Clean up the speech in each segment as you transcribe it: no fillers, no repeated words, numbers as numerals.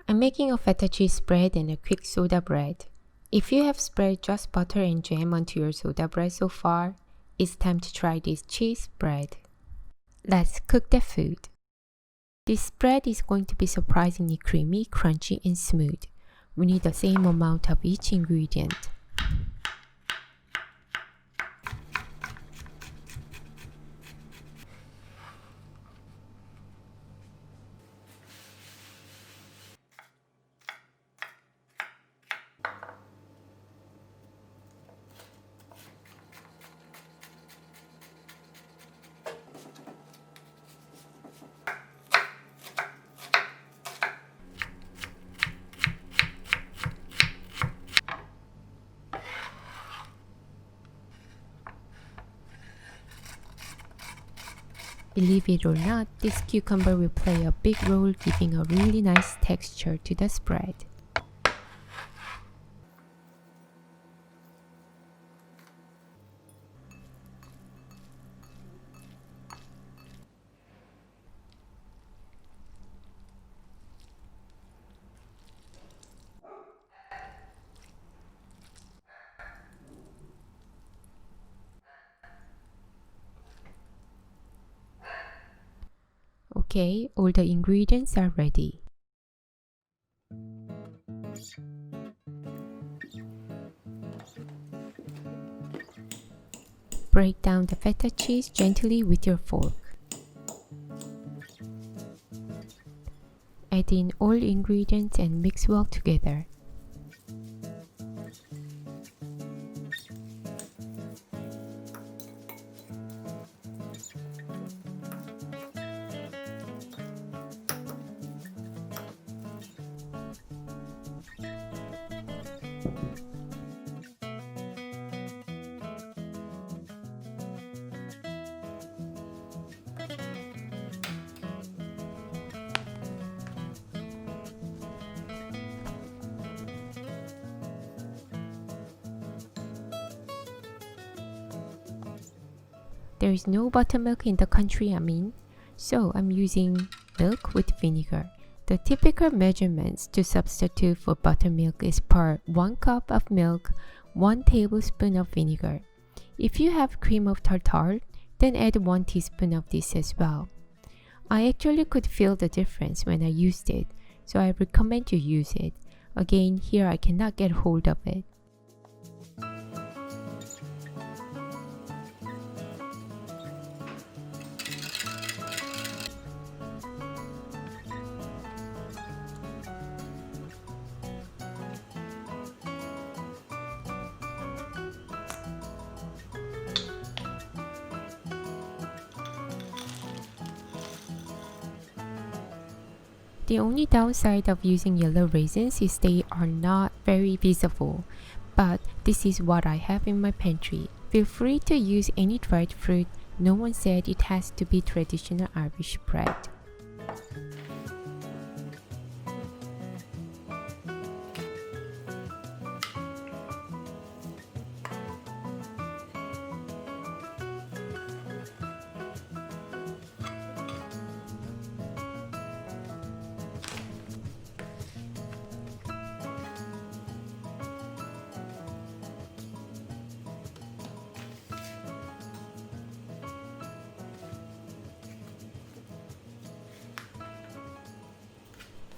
I'm making a feta cheese spread and a quick soda bread. If you have spread just butter and jam onto your soda bread so far, it's time to try this cheese bread. Let's cook the food. This spread is going to be surprisingly creamy, crunchy, and smooth. We need the same amount of each ingredient. Believe it or not, this cucumber will play a big role giving a really nice texture to the spread. Okay, all the ingredients are ready. Break down the feta cheese gently with your fork. Add in all ingredients and mix well together. There is no buttermilk in the country I'm in, so I'm using milk with vinegar. The typical measurements to substitute for buttermilk is per 1 cup of milk, 1 tablespoon of vinegar. If you have cream of tartar, then add 1 teaspoon of this as well. I actually could feel the difference when I used it, so I recommend you use it. Again, here I cannot get hold of it. The only downside of using yellow raisins is they are not very visible, but this is what I have in my pantry. Feel free to use any dried fruit. No one said it has to be traditional Irish bread.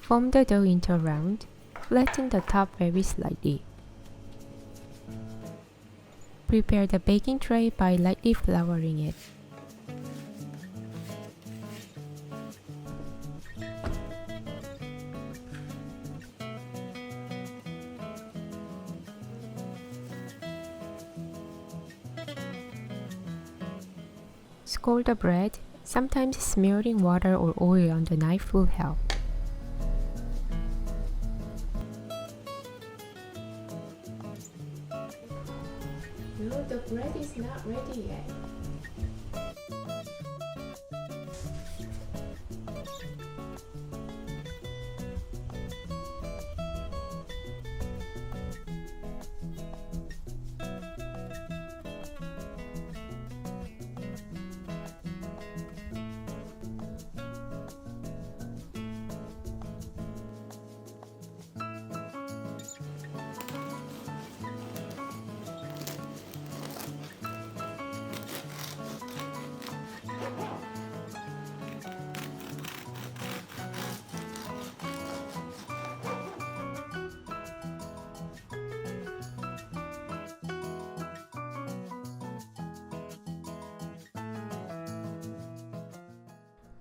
Form the dough into a round. Flatten the top very slightly. Prepare the baking tray by lightly flouring it. Scald the bread. Sometimes smearing water or oil on the knife will help. No, the bread is not ready yet.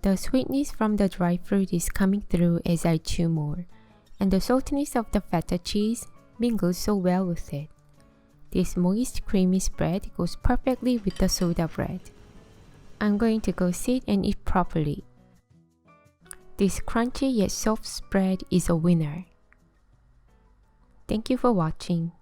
The sweetness from the dry fruit is coming through as I chew more, and the saltiness of the feta cheese mingles so well with it. This moist, creamy spread goes perfectly with the soda bread. I'm going to go sit and eat properly. This crunchy yet soft spread is a winner. Thank you for watching.